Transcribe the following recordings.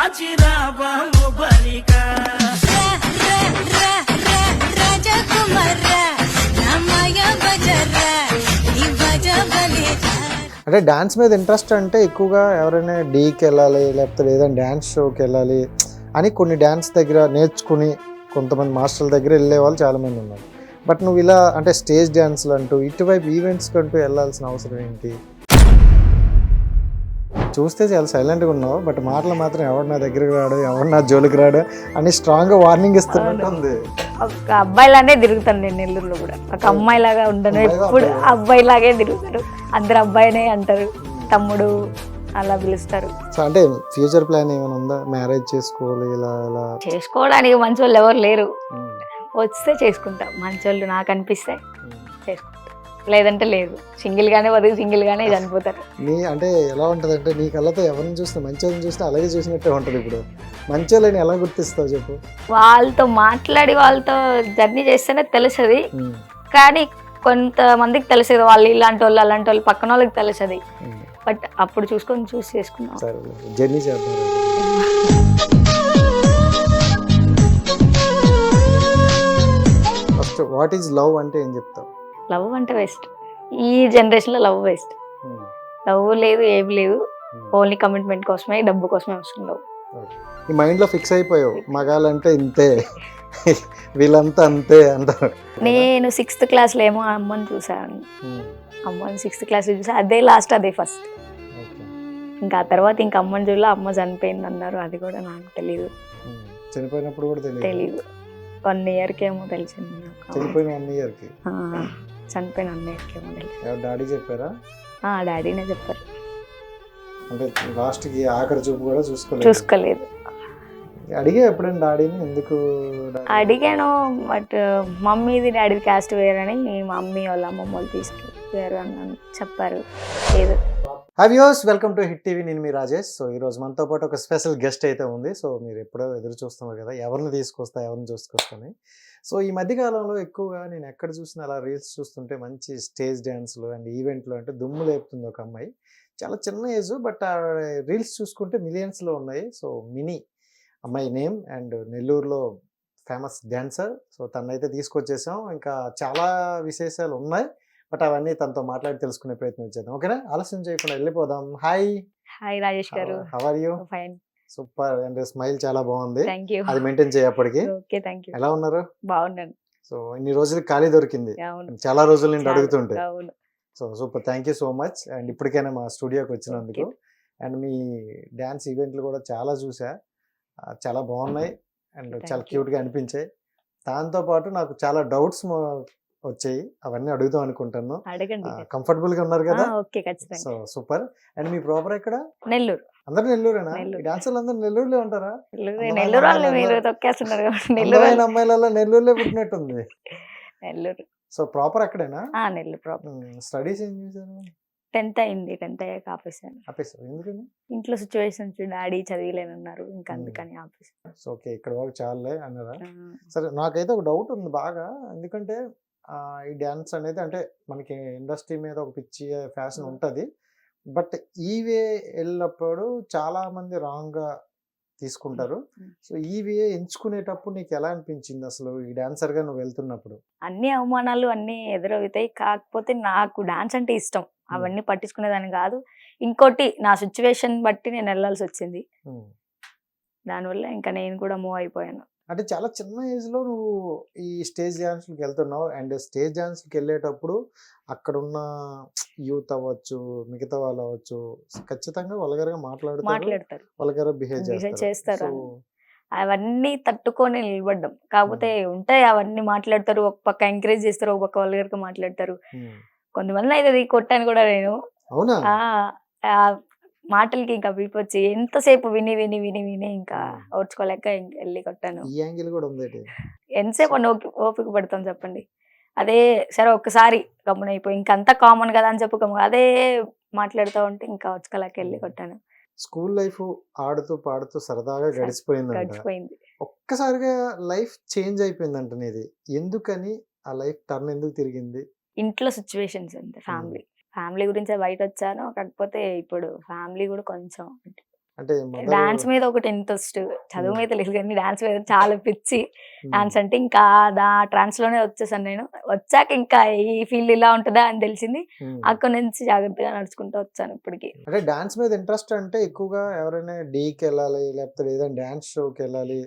నాచిరా bomb బలిక అంటే dance మీద interest అంటే ఎక్కువగా ఎవరైనా డీకి వెళ్ళాలి లేకపోతే ఏదైనా డ్యాన్స్ షోకి వెళ్ళాలి అని కొన్ని డ్యాన్స్ దగ్గర నేర్చుకుని కొంతమంది మాస్టర్ల దగ్గర వెళ్ళే వాళ్ళు చాలామంది ఉన్నారు. బట్ నువ్వు ఇలా అంటే స్టేజ్ డ్యాన్స్లు అంటూ ఇటువైపు ఈవెంట్స్కి అంటూ వెళ్ళాల్సిన అవసరం ఏంటి? చూస్తే చాలా సైలెంట్గా ఉన్నావు, బట్ మాటలు మాత్రం ఎవరు నా దగ్గరికి రాడు, ఎవరు నా జోలికి రాడు అని స్ట్రాంగ్గా వార్నింగ్ ఇస్తున్నట్టు ఉంది. ఒక అబ్బాయిలానే తిరుగుతాను నేను నెల్లూరులో కూడా. ఒక అమ్మాయిలాగా ఉండను, ఎప్పుడు అబ్బాయిలాగే తిరుగుతారు. అందరు అబ్బాయినే అంటారు, తమ్ముడు అలా పిలుస్తారు. సో అంటే ఫ్యూచర్ ప్లాన్ ఏమైనా ఉందా? మ్యారేజ్ చేసుకోవాలి ఇలా ఇలా? చేసుకోవడానికి మంచి వాళ్ళు ఎవరు లేరు, వస్తే చేసుకుంటా. మంచి వాళ్ళు నాకు అనిపిస్తే చేసుకుంటా, లేదంటే లేదు. సింగిల్గానే బతుకు, సింగిల్గానే చనిపోతారు. నీ అంటే ఎలా ఉంటుంది అంటే నీ కళ్ళతో ఎవరిని చూస్తే మంచి వాళ్ళని చూస్తే అలాగే చూసినట్టే ఉంటుంది. ఇప్పుడు మంచి వాళ్ళని ఎలా గుర్తిస్తావు చెప్పు? వాళ్ళతో మాట్లాడి వాళ్ళతో జర్నీ చేస్తేనే తెలుస్తుంది, కానీ కొంతమందికి తెలుస్తుంది వాళ్ళు ఇలాంటి వాళ్ళు అలాంటి వాళ్ళు, పక్కన వాళ్ళకి తెలుస్తుంది. బట్ అప్పుడు చూసుకొని చూసి చేసుకున్నాం. సరే జర్నీ చేద్దాం. ఫస్ట్ వాట్ ఈజ్ లవ్ అంటే ఏం చెప్తావు? లవ్ అంటే వేస్ట్. ఈ జనరేషన్లో లవ్ వేస్ట్. లవ్ లేదు, ఏం లేదు. ఓన్లీ కమిట్మెంట్ కోసమే, డబ్బు కోసమే అవసరం లవ్. ఈ మైండ్లో ఫిక్స్ అయిపోయావు, మగాలంటే ఇంతే, వీళ్ళంతా అంతే అంటారు. నేను 6th క్లాస్లో ఏమో అమ్మని చూసాను. అమ్మని 6th క్లాస్లో చూసా, అదే లాస్ట్, అదే ఫస్ట్. ఇంకా ఆ తర్వాత ఇంకా అమ్మని చూడలే. అమ్మ చనిపోయింది అన్నారు, అది కూడా నాకు తెలీదు. చనిపోయినప్పుడు కూడా తెలీదు. 1 ఇయర్కి ఏమో తెలిసింది నాకు. చనిపోయిన 1 ఇయర్కి? చనిపోయిన 1 ఇయర్కి ఏమో తెలిసింది. డాడీ చెప్పారా? డాడీనే చెప్పారు. అంటే లాస్ట్కి ఆఖరి చూపు కూడా చూసుకోలేదు. అడిగా ఎప్పుడైనా డాడీని ఎందుకు? అడిగాను, బట్ మమ్మీది డాడీ క్యాస్ట్ వేరని మమ్మీ వాళ్ళ అమ్మమ్మ వాళ్ళు తీసుకెళ్ళారు అని చెప్పారు. లేదు. Hi viewers, welcome to hit TV. నేను మీ రాజేష్. సో ఈరోజు మనతో పాటు ఒక స్పెషల్ గెస్ట్ అయితే ఉంది. సో మీరు ఎప్పుడో ఎదురు చూస్తున్నారు కదా, ఎవరిని తీసుకొస్తాను. సో ఈ మధ్యకాలంలో ఎక్కువగా నేను ఎక్కడ చూసినా అలా రీల్స్ చూస్తుంటే మంచి స్టేజ్ డ్యాన్స్లు అండ్ ఈవెంట్లు అంటే దుమ్ము లేపుతుంది ఒక అమ్మాయి. చాలా చిన్న ఏజ్, బట్ ఆ రీల్స్ చూసుకుంటే మిలియన్స్లో ఉన్నాయి. సో మినీ అమ్మాయి నేమ్ అండ్ నెల్లూరులో ఫేమస్ డ్యాన్సర్. సో తనైతే తీసుకొచ్చేసాం. ఇంకా చాలా విశేషాలు ఉన్నాయి, బట్ అవన్నీ తనతో మాట్లాడి తెలుసుకునే ప్రయత్నం చేద్దాం. ఓకేనా? ఆలస్యం చేయకుండా వెళ్ళిపోదాం. హాయ్ రాజేష్ గారు. How are you? Fine. Super. And smile చాలా బాగుంది. థాంక్యూ. అది మెయింటైన్ చేయప్పటికి. Okay, thank you. ఎలా ఉన్నారు? బాగున్నాను. సో ఇన్ని రోజులకి ఖాళీ దొరికింది, చాలా రోజుల నుండి అడుగుతుంటే. So super, thank you so much. And ఇప్పటికైనా మా స్టూడియోకి వచ్చినందుకు. అండ్ మీ డ్యాన్స్ ఈవెంట్లు కూడా చాలా చూసా, చాలా బాగున్నాయి అండ్ చాలా క్యూట్గా అనిపించాయి. దాంతోపాటు నాకు చాలా డౌట్స్ వచ్చాయి, అవన్నీ అడుగుదాం అనుకుంటాను. కంఫర్టబుల్ గా ఉన్నారు కదా? So super. And me proper ఎక్కడ? నెల్లూరు. అందరు నెల్లూరేనా? డాన్సర్లు అందరు నెల్లూరులో ఉంటారా? అమ్మాయిలలో నెల్లూరులో పుట్టినట్టుంది. నెల్లూరు. సో ప్రాపర్ అక్కడేనా? నెల్లూరు ప్రాపర్. స్టడీస్ ఏం చేశారు? 10th అయింది. 10th అయ్యాక ఆపేసాను. ఎందుకని? ఇంట్లో సిచ్యువేషన్స్, డాడీ చదివలేనన్నారు, ఇంకా అందుకని ఆపేసాను. సో ఓకే, ఇక్కడ వరకు చాలే అన్నారా? సరే, నాకైతే ఒక డౌట్ ఉంది బాగా. ఎందుకంటే ఈ డ్యాన్స్ అనేది అంటే మనకి ఇండస్ట్రీ మీద ఒక పిచ్చి ఫ్యాషన్ ఉంటుంది, బట్ ఈవే వెళ్ళినప్పుడు చాలా మంది రాంగ్గా తీసుకుంటారు. సో ఈవే ఎంచుకునేటప్పుడు నీకు ఎలా అనిపించింది అసలు ఈ డాన్సర్గా నువ్వు వెళ్తున్నప్పుడు? అన్ని అవమానాలు అన్నీ ఎదురవుతాయి, కాకపోతే నాకు డాన్స్ అంటే ఇష్టం. అవన్నీ పట్టించుకునేదాన్ని కాదు. ఇంకోటి, నా సిచ్యువేషన్ బట్టి నేను వెళ్ళాల్సి వచ్చింది, దానివల్ల ఇంకా నేను కూడా మూవ్ అయిపోయాను. అంటే చాలా చిన్న ఏజ్లో నువ్వు ఈ స్టేజ్ డ్యాన్స్కి వెళ్తున్నావు. అండ్ స్టేజ్ డ్యాన్స్కి వెళ్ళేటప్పుడు అక్కడున్న యూత్ అవ్వచ్చు, మిగతా వాళ్ళు అవ్వచ్చు, ఖచ్చితంగా వల్గర్గా మాట్లాడతారు, వల్గర్గా బిహేవ్ చేస్తారు. అవన్నీ తట్టుకొని నిలబడ్డం. కాకపోతే ఉంటాయి, అవన్నీ మాట్లాడతారు, ఒక పక్క ఎంకరేజ్ చేస్తారు, ఒక పక్క వల్గర్గా మాట్లాడతారు. కొంతమంది అయితే కొట్టాను కూడా నేను. అవునా? మాటలకి ఇంకా విప్పొచ్చి ఎంతసేపు విని విని విని విని ఇంకా ఓర్చుకోలేక వెళ్ళి కొట్టాను. ఎంతసేపు ఓపిక పడతాం చెప్పండి? అదే సరే ఒక్కసారి గమ్మునైపోయి ఇంకంతా కామన్ కదా అని చెప్పు, అదే మాట్లాడుతూ ఉంటే ఇంకా ఓర్చుకోలేక వెళ్ళి కొట్టాను. స్కూల్ లైఫ్ ఆడుతూ పాడుతూ సరదాగా గడిచిపోయింది. ఒక్కసారిగా లైఫ్ చేంజ్ అయిపోయిందంట నీది. ఎందుకని ఆ లైఫ్ టర్న్ ఎందుకు తిరిగింది? ఇంట్లో సిచ్యువేషన్స్ అంతే. ఫ్యామిలీ గురించి బయట వచ్చాను, కాకపోతే ఇప్పుడు ఫ్యామిలీ కూడా కొంచెం అంటే డాన్స్ మీద ఒకటి ఇంట్రెస్ట్, చదువు మీద లేదు కానీ డాన్స్ మీద చాలా పిచ్చి. డాన్స్ అంటే ఇంకా ట్రాన్స్ లోనే వచ్చేసాను నేను. వచ్చాక ఇంకా ఈ ఫీల్డ్ ఇలా ఉంటుందా అని తెలిసింది. అక్కడ నుంచి జాగ్రత్తగా నడుచుకుంటూ వచ్చాను ఇప్పటికి. అంటే డాన్స్ మీద ఇంట్రెస్ట్ అంటే ఎక్కువగా ఎవరైనా డీకి వెళ్ళాలి లేకపోతే ఏదైనా డాన్స్ షోకి వెళ్ళాలి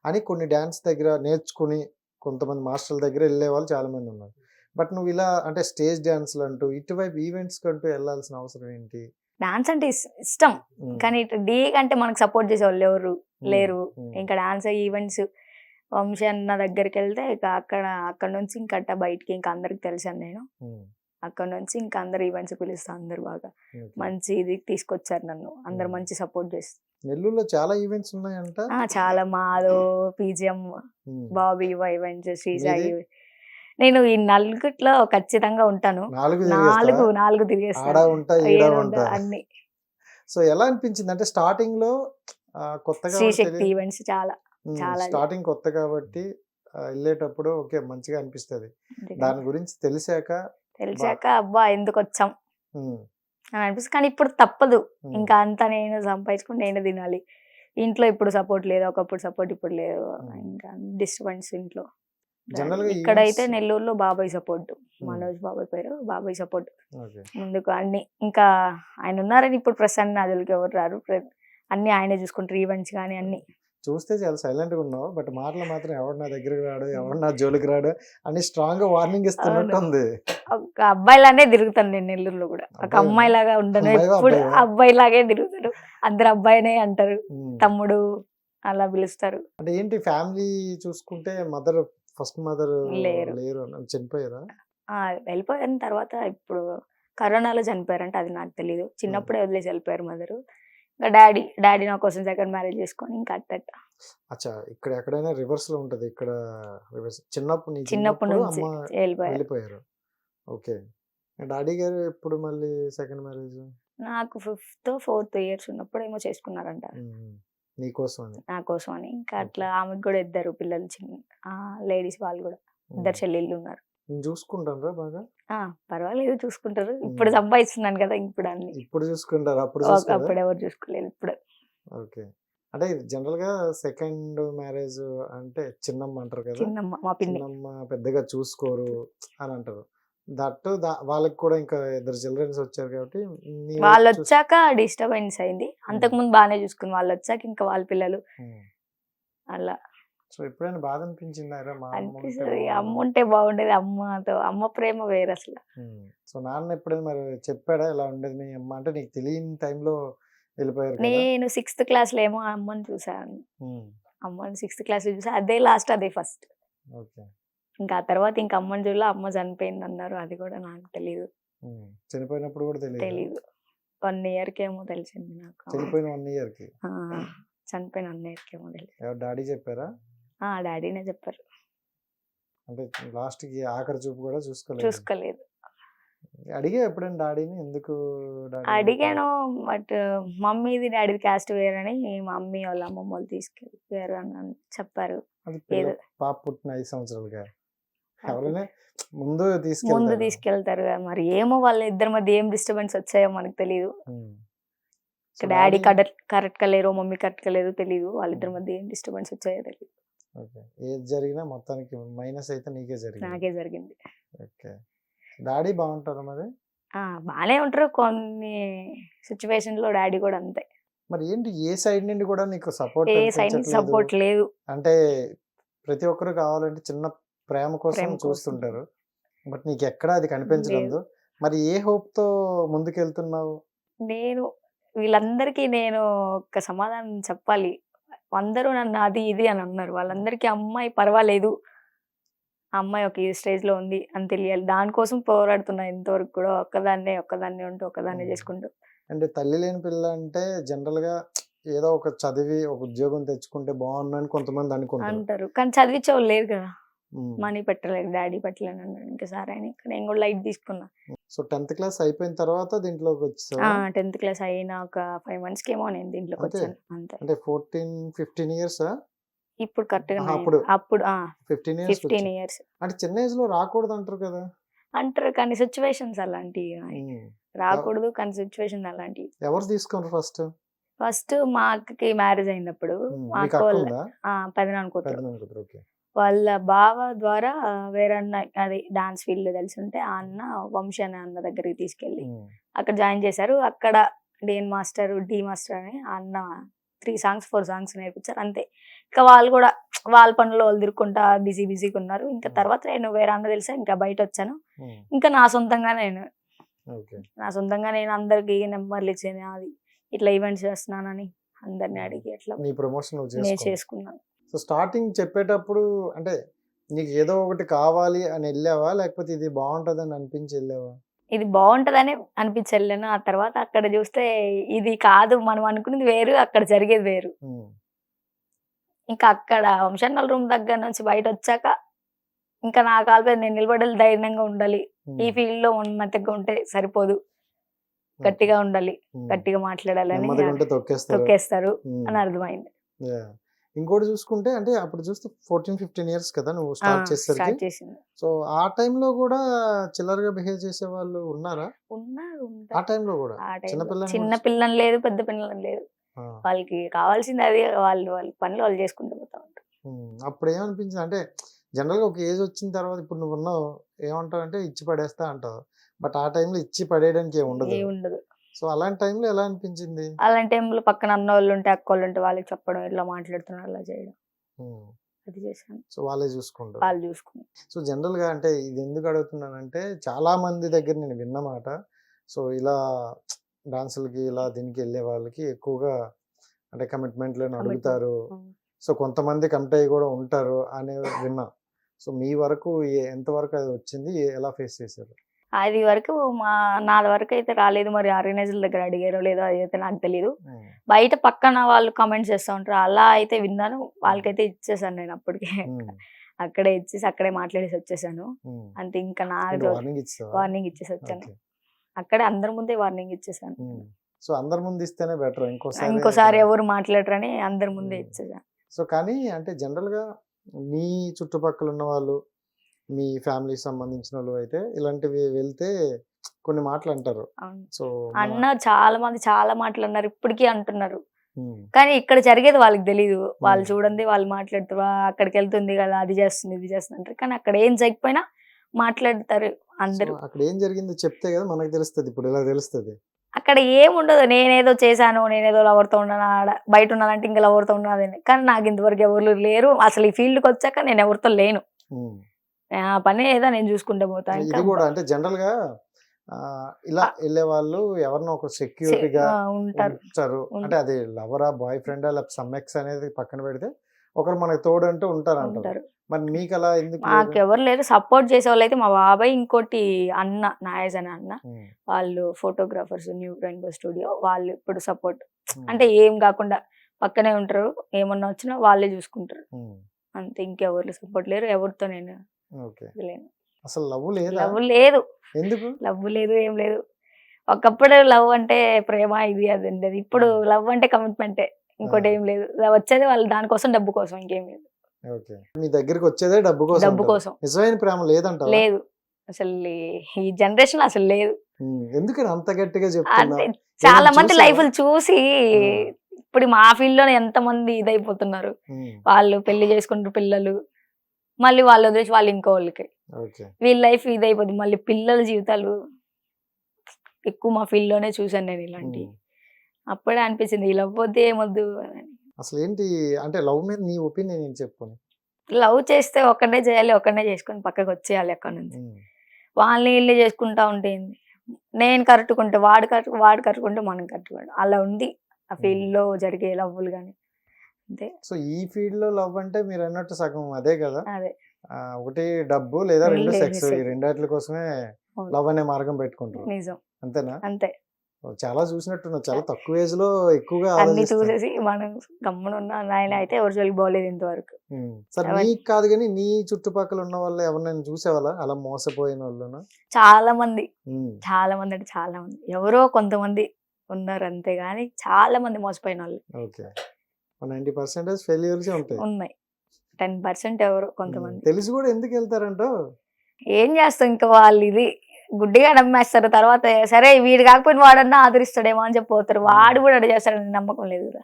అని కొన్ని డాన్స్ దగ్గర నేర్చుకుని కొంతమంది మాస్టర్ల దగ్గర వెళ్ళే వాళ్ళు చాలా మంది ఉన్నారు. బట్ నువ్వు ఇలా అంటే స్టేజ్ డాన్స్లు అంటూ ఇటువైపు ఈవెంట్స్ కంటూ వెళ్ళాల్సిన అవసరం ఏంటి? డాన్స్ అంటే ఇష్టం కానీ ఇటు డీ కంటే మనకు సపోర్ట్ చేసే వాళ్ళు ఎవరు లేరు. ఇంకా డాన్స్ ఈవెంట్స్ వంశీ అన్న దగ్గరికి వెళ్తే ఇక అక్కడ నుంచి ఇంకా బయటికి ఇంకా అందరికి తెలిసాను నేను. అక్కడ నుంచి ఇంకా అందరు ఈవెంట్స్ పిలుస్తారు, అందరు బాగా మంచి ఇది తీసుకొచ్చారు నన్ను, అందరు మంచి సపోర్ట్ చేస్తారు. నెల్లూరులో చాలా ఈవెంట్స్ ఉన్నాయంట. చాలా మాలో పీజిఎం బాబీ ఈవెంట్స్ శ్రీసాయి. నేను ఈ నలుగుట్లో ఖచ్చితంగా ఉంటాను. నాలుగు తిరిగేస్తాను అన్ని. సో ఎలా అనిపించింది అంటే స్టార్టింగ్ లో కొత్తగా శ్రీశక్తి ఈవెంట్స్ చాలా స్టార్టింగ్ కొత్త కాబట్టి వెళ్ళేటప్పుడు ఓకే మంచిగా అనిపిస్తుంది. దాని గురించి తెలిసాక అబ్బా ఎందుకు వచ్చాం అని అనిపిస్తుంది. కానీ ఇప్పుడు తప్పదు, ఇంకా అంతా నేను సంపాదించుకుని నేనే తినాలి. ఇంట్లో ఇప్పుడు సపోర్ట్ లేదు, ఒకప్పుడు సపోర్ట్ ఇప్పుడు లేదు, ఇంకా డిస్టర్బెన్స్ ఇంట్లో. ఇక్కడైతే నెల్లూరులో బాబాయ్ సపోర్ట్, మనోజ్ బాబాయ్ పేరు, బాబాయ్ సపోర్ట్ ముందుకు అన్ని. ఇంకా ఆయన ఉన్నారని ఇప్పుడు ప్రస్తుతానికి నా జోలికి ఎవరు రారు, అన్ని ఆయనే చూసుకుంటారు ఈవెంట్స్ కానీ అన్ని. చూస్తే చాలా సైలెంట్ గా ఉన్నావు, బట్ మాటలు మాత్రం ఎవరు నా దగ్గరకు రాడు, ఎవరు నా జోలికి రాడు అని స్ట్రాంగ్ గా వార్నింగ్ ఇస్తున్నట్టు ఉంది. ఒక అబ్బాయిలానే తిరుగుతాను నేను నెల్లూరులో కూడా, ఒక అమ్మాయి లాగా ఉండను, ఎప్పుడు అబ్బాయి లాగే తిరుగుతారు, అందరు అబ్బాయినే అంటారు, తమ్ముడు అలా పిలుస్తారు. అంటే ఏంటి ఫ్యామిలీ చూసుకుంటే ఫస్ట్ మదర్ లేరు, చనిపోయారా? వెళ్ళిపోయిన తర్వాత ఇప్పుడు కరోనాలో చనిపోయారంటే అది నాకు తెలీదు. చిన్నప్పుడే వదిలేసి వెళ్ళిపోయారు మదరు. ఇంకా డాడీ నా కోసం సెకండ్ మ్యారేజ్ చేసుకొని ఇంకా అట్టట్ట. అచ్చా, ఇక్కడ ఎక్కడైనా రివర్స్ లో ఉంటది, ఇక్కడ రివర్స్. చిన్నప్పటి నుంచి వెళ్ళిపోయారు. ఓకే, డాడీ గారు ఎప్పుడు మళ్ళీ సెకండ్ మ్యారేజ్? నాకు 5th 4th ఇయర్స్ ఉన్నప్పుడు ఏమో చేసుకున్నారంట, నా కోసం అని. ఇంకా అట్లా ఆమెకు కూడా 2 పిల్లలు, చిన్న లేడీస్ వాళ్ళు కూడా 2 చెల్లెళ్ళు ఉన్నారు. చూసుకుంటారా బాగా? పర్వాలేదు చూసుకుంటారు. ఇప్పుడు సంపాదిస్తున్నాను కదా, ఇప్పుడు చూసుకుంటారు, అప్పుడు ఎవరు చూసుకోలేదు ఇప్పుడు. ఓకే, అంటే జనరల్ గా సెకండ్ మ్యారేజ్ అంటే చిన్నమ్మ అంటారు కదా, చిన్నమ్మ మా పిన్ని, చిన్నమ్మ పెద్దగా చూసుకోరు అని అంటారు. దట్టు వాళ్ళకి కూడా ఇంకా 2 చిల్డ్రన్స్ వచ్చారు కాబట్టి వాళ్ళు వచ్చాక డిస్టర్బెన్స్ అయింది. అంతకు ముందు బాగానే చూసుకుంది, వాళ్ళు వచ్చాక ఇంకా వాళ్ళ పిల్లలు అలా. సో ఎప్పుడైనా బాధ అనిపించిందా? అనిపిస్తుంది, అమ్మ ఉంటే బాగుండేది, అమ్మ ప్రేమ వేరు అసలు. సో నాన్న ఎప్పుడైనా మరి చెప్పాడా ఎలా ఉండేది మీ అమ్మ? అంటే నీకు తెలియని టైంలో వెళ్ళిపోయారు. నేను 6th క్లాస్ లో ఏమో అమ్మని చూసాను, అమ్మని 6th క్లాస్ లో చూసా, అదే లాస్ట్ అదే ఫస్ట్. ఇంకా ఆ తర్వాత ఇంకా అమ్మని చూడలే, అమ్మ చనిపోయింది అన్నారు, అది కూడా నాకు తెలీదు. చనిపోయినప్పుడు కూడా తెలీదు. 1 year కేమో తెలిసింది నాకు. చనిపోయిన 1 year కి? చనిపోయిన 1 year కేమో తెలిసింది. డాడీ చెప్పారా? డాడీనే చెప్పారు. అంటే లాస్ట్ కి ఆఖరి చూపు కూడా చూసుకోలేదు. అడిగా ఎప్పుడైనా డాడీని ఎందుకు? అడిగాను, బట్ మమ్మీది డాడీది క్యాస్ట్ వేరని మమ్మీ వాళ్ళ అమ్మమ్మ వాళ్ళు తీసుకెళ్ళిపోయారు అని చెప్పారు. పాప పుట్టిన 5 సంవత్సరాలుగా ఎవరైనా ముందు తీసుకెళ్తారు. మరి ఏమో వాళ్ళ ఇద్దరి మధ్య ఏం డిస్టర్బెన్స్ వచ్చాయో మనకు తెలియదు. డాడీ కరెక్ట్ గా లేరు, మమ్మీ కరెక్ట్ గా లేరు తెలియదు, వాళ్ళిద్దరి మధ్య ఏం డిస్టర్బెన్స్ వచ్చాయో తెలియదు. ఏది జరిగినా మొత్తానికి మైనస్ అయితే నాకే జరిగింది. ఓకే, డాడీ బాగుంటారా మరి? బాగానే ఉంటారు, కొన్ని సిచ్యువేషన్ లో డాడీ కూడా అంతే. మరి ఏంటి ఏ సైడ్ నుండి కూడా నీకు సపోర్ట్ లేదు? అంటే ప్రతి ఒక్కరు కావాలంటే చిన్న ప్రేమ కోసం చూస్తుంటారు, బట్ నీకు ఎక్కడ అది కనిపించలేదు. మరి ఏ హోప్ తో ముందుకెళ్తున్నావు? నేను వీళ్ళందరికీ నేను ఒక సమాధానం చెప్పాలి. అందరూ నన్ను అది ఇది అని అన్నారు, వాళ్ళందరికీ అమ్మాయి పర్వాలేదు, అమ్మాయి ఒక ఈ స్టేజ్ లో ఉంది అని తెలియాలి. దానికోసం పోరాడుతున్నా ఇంతవరకు కూడా, ఒక్కదాన్నే ఉంటూ ఒక్కదాన్నే చేసుకుంటూ. అంటే తల్లి లేని పిల్ల అంటే జనరల్ గా ఏదో ఒక చదివి ఒక ఉద్యోగం తెచ్చుకుంటే బాగుందని కొంతమంది అంటారు, కానీ చదివించే వాళ్ళు లేరు కదా. మనీ పెట్టలేదు, డాడీ పెట్టలేను అన్నాడు. ఇంకా సరే అని నేను కూడా లైట్ తీసుకున్నా. సో 10th క్లాస్ అయిపోయిన తర్వాత దీంట్లోకి వచ్చా? 10th క్లాస్ అయిన ఒక 5 months కేమో నేను దీంట్లోకి వచ్చాను అంతే. అంటే 14-15 years ఇప్పుడు కరెక్ట్ గా అప్పుడు 15 years. అంటే చిన్న ఏజ్ లో రాకూడదు అంటారు కదా. అంటారు, కానీ సిచ్యువేషన్స్ అలాంటివి రాకూడదు, కానీ సిచ్యువేషన్ అలాంటివి. ఎవరు తీసుకున్నారు ఫస్ట్? ఫస్ట్ మా అక్కకి మ్యారేజ్ అయినప్పుడు మా మీకు అక్క అక్క వాళ్ళ ఉందా? పెదనాన్న కూతురు పెద్దనాన్న కూతురు. ఓకే. వాళ్ళ బావ ద్వారా వేరే అన్న అది డాన్స్ ఫీల్డ్ తెలిసి ఉంటే ఆ అన్న వంశీ అనే అన్న దగ్గరికి తీసుకెళ్ళి అక్కడ జాయిన్ చేశారు. అక్కడ డేన్ మాస్టర్ డి మాస్టర్ అని ఆ అన్న 3 సాంగ్స్ 4 సాంగ్స్ నేర్పించారు అంతే. ఇంకా వాళ్ళు కూడా వాళ్ళ పనులు వాళ్ళు తిరుక్కుంటా బిజీగా ఉన్నారు. ఇంకా తర్వాత నేను వేరే అన్న తెలిసా ఇంకా బయట వచ్చాను. ఇంకా నా సొంతంగా నేను అందరికి నెంబర్లు ఇచ్చేది అది ఇట్లా ఈవెంట్స్ చేస్తున్నానని అందరిని అడిగి అట్లా నీ ప్రమోషన్ నేను చేసుకున్నాను. సో స్టార్టింగ్ చెప్పేటప్పుడు అంటే నీకు ఏదో ఒకటి కావాలి అని వెళ్ళావా, లేకపోతే ఇది బాగుంటదని అనిపించి వెళ్ళావా? ఇది బాగుంటదని అనిపించి వెళ్ళాను. ఆ తర్వాత అక్కడ చూస్తే ఇది కాదు, మనం అనుకున్నది వేరు, అక్కడ జరిగేది వేరు. ఇంకా అక్కడ వంశన్నల రూమ్ దగ్గర నుంచి బయట వచ్చాక ఇంకా నా కాళ్ళపై నేను నిలబడాలి, ధైర్యంగా ఉండాలి. ఈ ఫీల్డ్ లో ఉన్నట్టుగా ఉంటే సరిపోదు, గట్టిగా ఉండాలి, గట్టిగా మాట్లాడాలని తొక్కేస్తారు అని అర్థమైంది. ఇంకోటి చూసుకుంటే అంటే అప్పుడు చూస్తే 14-15 ఇయర్స్ కదా నువ్వు స్టార్ట్ చేసేసరికి. సో ఆ టైంలో కూడా చిల్లరగా బిహేవ్ చేసే వాళ్ళు ఉన్నారా? ఉన్నారు. ఆ టైంలో కూడా చిన్న పిల్లని లేదు, పెద్ద పిల్లని లేదు, వాళ్ళకి కావాల్సింది అది, వాళ్ళ పనులు వాళ్ళు చేసుకుంటూ పోతా ఉంటారు. అప్పుడు ఏమనిపించింది అంటే జనరల్ గా ఒక ఏజ్ వచ్చిన తర్వాత ఇప్పుడు నువ్వు ఉన్నావు ఏమంటావు అంటే ఇచ్చి పడేస్తా అంటావు, బట్ ఆ టైంలో ఇచ్చి పడేయడానికి ఉండదు. సో అలాంటి టైంలో ఎలా అనిపించింది? అలాంటి టైంలో పక్కన అన్న వాళ్ళు ఉంటే అక్క వాళ్ళు ఉంటే వాళ్ళకి చెప్పడం, ఇట్లా మాట్లాడుతున్నారు అలా చేయడం, అది చేశాను. సో వాళ్ళు చూసుకున్నారు. సో జనరల్ గా అంటే ఇది ఎందుకు అడుగుతున్నానంటే చాలా మంది దగ్గర నేను విన్నమాట. సో ఇలా డాన్సులకి ఇలా దీనికి వెళ్ళే వాళ్ళకి ఎక్కువగా అంటే కమిట్మెంట్లను అడుగుతారు. సో కొంతమంది కమిట్ అయ్యి కూడా ఉంటారు అని విన్నా. సో మీ వరకు ఎంతవరకు అది వచ్చింది, ఎలా ఫేస్ చేశారు? అది వరకు నాది వరకు అయితే రాలేదు. మరి ఆర్గనైజర్ల దగ్గర అడిగారో లేదో అదైతే నాకు తెలియదు. బయట పక్కన వాళ్ళు కామెంట్స్ చేస్తూ ఉంటారు, అలా అయితే విన్నాను. వాళ్ళకైతే ఇచ్చేసాను నేను అప్పటికే. అక్కడే ఇచ్చేసి అక్కడే మాట్లాడేసి వచ్చేసాను అంటే. ఇంకా నా వార్నింగ్ ఇచ్చేసి వచ్చాను అక్కడే, అందరి ముందే వార్నింగ్ ఇచ్చేసాను. సో అందరి ముందు ఇస్తేనే బెటర్, ఇంకోసారి ఎవరు మాట్లాడరని అందరి ముందే ఇచ్చేసాను. సో కానీ అంటే జనరల్ గా నీ చుట్టుపక్కల ఉన్న వాళ్ళు, మీ ఫ్యామిలీకి సంబంధించిన వాళ్ళు అయితే ఇలాంటివి వెళ్తే కొన్ని మాటలు అంటారు. సో అన్న చాలా మాటలు అన్నారు, ఇప్పటికీ అంటున్నారు. కానీ ఇక్కడ జరిగేది వాళ్ళకి తెలియదు. వాళ్ళు చూడండి, వాళ్ళు మాట్లాడుతారు, అక్కడికి వెళ్తుంది కదా, అది చేస్తుంది ఇది చేస్తుంది అంటారు. కానీ అక్కడ ఏం చేయకపోయినా మాట్లాడతారు అందరూ. అక్కడ ఏం జరిగిందో చెప్తే కదా మనకు తెలుస్తుంది. ఇప్పుడు ఎలా తెలుస్తుంది? అక్కడ ఏముండదు, నేనేదో చేశాను, నేనేదో లవర్తో ఉన్నాను, బయట ఉన్నానంటే ఇంకా లవర్తో ఉన్నదని. కానీ నాకు ఇంతవరకు ఎవరు లేరు. అసలు ఈ ఫీల్డ్కి వచ్చాక నేను ఎవరితో లేను. ఆ పని ఏదో నేను చూసుకుంటే పోతాను. ఇది కూడా అంటే జనరల్ గా ఇలా వెళ్ళే వాళ్ళు ఎవరినో ఒక సెక్యూరిటీగా ఉంటారు. అంటే అది లవరా, బాయ్ ఫ్రెండా, లేకపోతే సమ్మెక్స్ అనేది పక్కన పెడితే ఒకరు మనకు తోడు అంటూ ఉంటారు. మరి మీకు అలా ఎందుకు? మాకు ఎవరు లేరు. సపోర్ట్ చేసే వాళ్ళు అయితే మా బాబాయ్, ఇంకోటి అన్న నాయజ్ అనే అన్న, వాళ్ళు ఫోటోగ్రాఫర్స్, న్యూ రెయిన్బో స్టూడియో, వాళ్ళు ఇప్పుడు సపోర్ట్ అంటే ఏం కాకుండా పక్కనే ఉంటారు. ఏమన్నా వచ్చినా వాళ్ళే చూసుకుంటారు అంతే. ఇంకెవరు సపోర్ట్ లేరు. ఎవరితో నేను లేను. అసలు లవ్ లేదు. ఎందుకు లవ్ లేదు, ఏం లేదు. ఒకప్పుడు లవ్ అంటే ప్రేమ ఇది అది ఉండేది. ఇప్పుడు లవ్ అంటే కమిట్మెంటే, ఇంకోటి ఏం లేదు. వచ్చేది వాళ్ళు దానికోసం, డబ్బు కోసం, ఇంకేం లేదు. మీ దగ్గరికి వచ్చేదే డబ్బు కోసం. నిజమైన ప్రేమ లేదంట? లేదు అసలు, ఈ జనరేషన్ అసలు లేదు. ఎందుకని అంత గట్టిగా చెప్తున్నా? చాలా మంది లైఫ్లు చూసి ఇప్పుడు మా ఫీల్డ్ లో ఎంత మంది ఇదైపోతున్నారు. వాళ్ళు పెళ్లి చేసుకుంటారు, పిల్లలు, మళ్ళీ వాళ్ళు వదిలేసి వాళ్ళు ఇంకో వాళ్ళకి, వీళ్ళ లైఫ్ ఇదైపోతుంది. మళ్ళీ పిల్లల జీవితాలు ఎక్కువ మా ఫీల్డ్ లోనే చూసాను నేను ఇలాంటివి. అప్పుడే అనిపించింది ఈ లవ్ పోతే ఏమొద్దు. అసలు ఏంటి అంటే లవ్ మీద నీ ఒపీనియన్ ఏం చెప్పు? లవ్ చేస్తే ఒక్కడే చేయాలి, ఒక్కడే చేసుకొని పక్కకు వచ్చేయాలి అక్కడ నుంచి. వాళ్ళని ఇల్లు చేసుకుంటా ఉంటే నేను కరెక్ట్కుంటే వాడు కరెక్ట్కుంటే మనం కరెక్ట్కుంటే అలా ఉంది ఆ ఫీల్డ్ లో జరిగే లవ్వులు కానీ అంతే. సో ఈ ఫీల్డ్ లో లవ్ అంటే మీరు అన్నట్టు సగం అదే కదా, అదే ఒకటి డబ్బు లేదా రెండు సెక్స్, ఈ రెండాట్ల కోసమే లవ్ అనే మార్గం పెట్టుకుంటారు. నిజం, అంతేనా? అంతే. చాలా చూసినట్టున్నా, చాలా తక్కువ ఏజ్ లో ఎక్కువగా అన్ని చూసేసి మనం గమ్మునున్న ఆయన అయితే ఎవరి జోలికి బాగలేదు ఇంతవరకు. సరే నీకు కాదు కానీ నీ చుట్టుపక్కల ఉన్న వాళ్ళు ఎవరినైనా చూసేవాళ్ళ అలా మోసపోయిన వాళ్ళు? చాలా మంది అంటే చాలా మంది, ఎవరో కొంతమంది ఉన్నారు అంతే గాని చాలా మంది మోసపోయిన వాళ్ళు. ఓకే, 90% ఫెయిల్యూర్స్ ఉన్నాయి, 10% ఎవరో కొంతమంది. తెలిసి కూడా ఎందుకు వెళ్తారంట? ఏం చేస్తాం ఇంకా వాళ్ళు ఇది గుడ్డిగా నమ్మేస్తారు. తర్వాత సరే వీడు కాకపోయినా వాడన్నా ఆదరిస్తాడేమో అని చెప్పి పోతారు. వాడు కూడా అడిగి చేస్తాడని నమ్మకం లేదు కదా.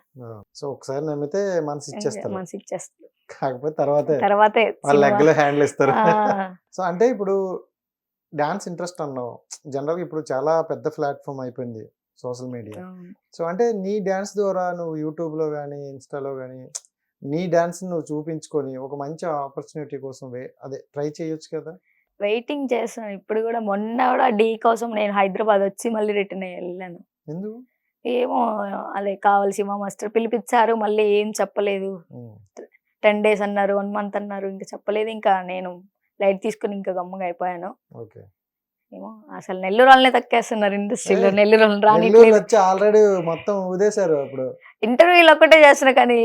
సో ఒకసారి నమ్మితే మనసు ఇచ్చేస్తారు, మనసు ఇచ్చేస్తారు. కాకపోతే తర్వాతే వాళ్ళ లెగ్గలో హ్యాండిల్ ఇస్తారు. ఆ, సో అంటే ఇప్పుడు డాన్స్ ఇంట్రెస్ట్ అన్నావు, జనరల్గా ఇప్పుడు చాలా పెద్ద ప్లాట్ఫామ్ అయిపోయింది సోషల్ మీడియా. అవును. సో అంటే నీ డాన్స్ ద్వారా నువ్వు యూట్యూబ్లో కానీ ఇన్స్టాలో కానీ నీ డాన్స్ నువ్వు చూపించుకొని ఒక మంచి ఆపర్చునిటీ కోసం అదే ట్రై చేయొచ్చు కదా. వెయిటింగ్ చేస్తాను ఇప్పుడు కూడా. మొన్న కూడా డీ కోసం నేను హైదరాబాద్ వచ్చి మళ్ళీ రిటర్న్ వెళ్ళాను. ఎందుకు? ఏమో అదే కావాల్సి మా మాస్టర్ పిలిపించారు, మళ్ళీ ఏం చెప్పలేదు. 10 days అన్నారు, 1 month అన్నారు, ఇంకా చెప్పలేదు. ఇంకా నేను లైట్ తీసుకుని ఇంకా గమ్ముగా అయిపోయాను. ఓకే. ఏమో అసలు నెల్లూరు వాళ్ళనే తక్కేస్తున్నారు ఇండస్ట్రీలో. నెల్లూరు వాళ్ళని రాని వచ్చి ఆల్రెడీ మొత్తం ఊదేశారు. అప్పుడు ఇంటర్వ్యూలు ఒక్కటే చేస్తున్నా కానీ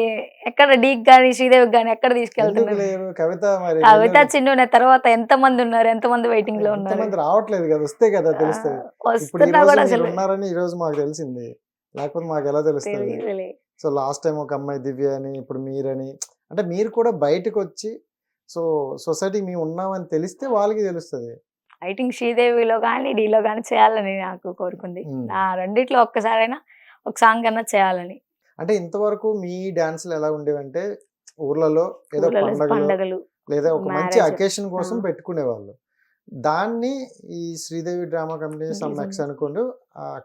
ఎక్కడ డీక్ గానీ శ్రీదేవికి గానీ ఎక్కడ తీసుకెళ్తున్నారు. కవిత మరి కవిత చిన్న తర్వాత ఎంత మంది ఉన్నారు, ఎంత మంది వెయిటింగ్ లో ఉన్నారు. ఎంతమంది రావట్లేదు కదా, వస్తే కదా తెలుస్తుంది. వస్తున్నా కూడా అసలు ఉన్నారని ఈ రోజు మాకు తెలిసింది, లేకపోతే మాకు ఎలా తెలుస్తుంది. తెలియదులే. సో లాస్ట్ టైం ఒక అమ్మాయి దివ్య అని, ఇప్పుడు మీరని, అంటే మీరు కూడా బయటకు వచ్చి సో సొసైటీ మేము ఉన్నామని తెలిస్తే వాళ్ళకి తెలుస్తుంది. ఫైటింగ్ శ్రీదేవిలో కానీ డీలో కానీ చేయాలని నాకు కోరుకుంది. ఆ రెండిట్లో ఒక్కసారైనా ఒక సాంగ్ అన్నా చేయాలని. అంటే ఇంతవరకు మీ డాన్సులు ఎలా ఉండేవంటే ఊర్లలో ఏదో పండగలు లేదా ఒక మంచి అకేషన్ కోసం పెట్టుకునేవాళ్ళు. దాన్ని ఈ శ్రీదేవి డ్రామా కంపెనీ సమ్మెక్స్ అనుకోండి,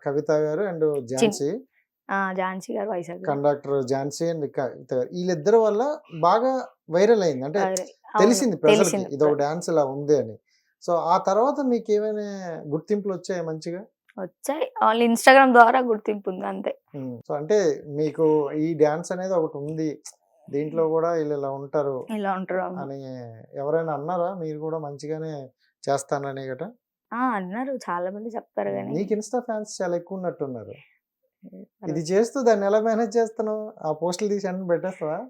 కవిత గారు అండ్ ఝాన్సీ గారు, వైజాగ్ కండక్టర్ ఝాన్సీ అండ్ కవిత గారు, వీళ్ళిద్దరి వల్ల బాగా వైరల్ అయింది. అంటే తెలిసింది ప్రజలకి ఇది ఒక డాన్స్ ఇలా ఉంది అని. సో ఆ తర్వాత మీకు ఏమైనా గుర్తింపులు వచ్చాయి? మంచిగా వచ్చాయి. వాళ్ళు ఇన్స్టాగ్రామ్ ద్వారా గుర్తింపు ఉంది అంతే. సో అంటే మీకు ఈ డాన్స్ అనేది ఒకటి ఉంది, దీంట్లో కూడా వీళ్ళు ఇలా ఉంటారు అని ఎవరైనా అన్నారా? మీరు కూడా మంచిగానే చేస్తానని గట అన్నారు, చాలా మంది చెప్తారు. కానీ నీకు ఇన్స్టా ఫ్యాన్స్ చాలా ఎక్కువ ఉన్నట్టున్నారు. ఇది చేస్తూ దాన్ని ఎలా మేనేజ్ చేస్తున్నావు? ఆ పోస్టులు తీసి అన్ని పెట్టేస్తావా?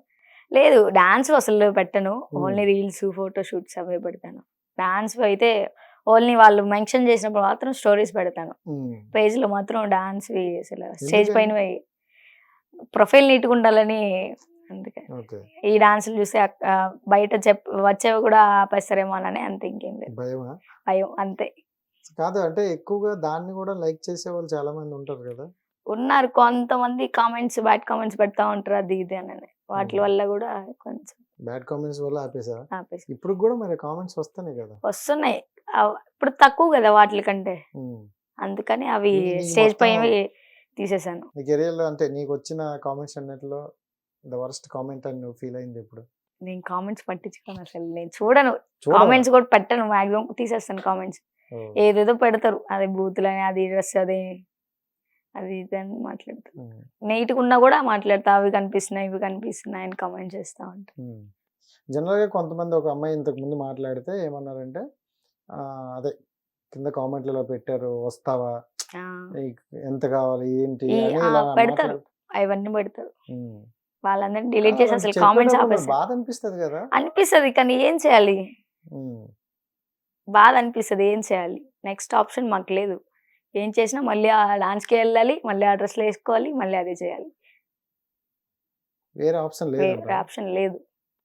లేదు, డాన్స్ అసలు పెట్టను. ఓన్లీ రీల్స్, ఫోటోషూట్స్ అవే పెడతాను. డాన్స్ అయితే ఓన్లీ వాళ్ళు మెన్షన్ చేసినప్పుడు మాత్రం స్టోరీస్ పెడతాను. పేజ్ లో మాత్రం డాన్స్ అసలు స్టేజ్ పైన ప్రొఫైల్ నీట్గా ఉండాలని. అందుకే ఈ డాన్సులు చూస్తే బయట వచ్చేవి కూడా ఆపేస్తారేమో అని అంతే, ఇంకేం లేదు. భయం అంతే. కాదు అంటే ఎక్కువగా దాన్ని కూడా లైక్ చేసే వాళ్ళు చాలా మంది ఉంటారు కదా. ఉన్నారు కొంతమంది, కామెంట్స్ బ్యాడ్ కామెంట్స్ పెడతా ఉంటారు అది ఇది అని. వాటి వల్ల కూడా కొంచెం బ్యాడ్ కామెంట్స్ వల్ల ఆపేసా. ఇప్పుడు కూడా మరి కామెంట్స్ వస్తున్నాయి కదా. వస్తున్నాయి, ఇప్పుడు తక్కువ కదా వాటి కంటే, అందుకని అవి స్టేజ్ పైన తీసేసాను. నీ కెరీర్ లో అంటే నీకు వచ్చిన కామెంట్స్ అన్నిటిలో ద వర్స్ట్ కామెంట్ అని నువ్వు ఫీల్ అయింది ఎప్పుడు? నేను కామెంట్స్ పట్టించుకోను అసలు, నేను చూడను. కామెంట్స్ కూడా పెట్టను, మాక్సిమం తీసేస్తాను కామెంట్స్. ఏదేదో పెడతారు, అదే బూతులని, అది డ్రెస్ అది అది ఇది అని మాట్లాడతారు. నీట్గా ఉన్నా కూడా మాట్లాడతా, అవి కనిపిస్తున్నాయి ఇవి కనిపిస్తున్నాయి అని కామెంట్ చేస్తా ఉంటాను. జనరల్గా కొంతమంది ఒక అమ్మాయి ఇంతకు ముందు మాట్లాడితే ఏమన్నారంటే అదే కింద కామెంట్లలో పెట్టారు, వస్తావా, ఎంత కావాలి ఏంటి పెడతారు, అవన్నీ పెడతారు. వాళ్ళందరినీ డిలీట్ చేసి అసలు కామెంట్స్ ఆపేస్తారు. బాధ అనిపిస్తుంది కదా. అనిపిస్తుంది, కానీ ఏం చేయాలి, బాధ అనిపిస్తుంది, ఏం చేయాలి. నెక్స్ట్ ఆప్షన్ మాకు లేదు. ఏం చేసినా మళ్ళీ ఆ డాన్స్కి వెళ్ళాలి, మళ్ళీ ఆ డ్రెస్లు వేసుకోవాలి, మళ్ళీ అదే చేయాలి. వేరే ఆప్షన్ లేదు.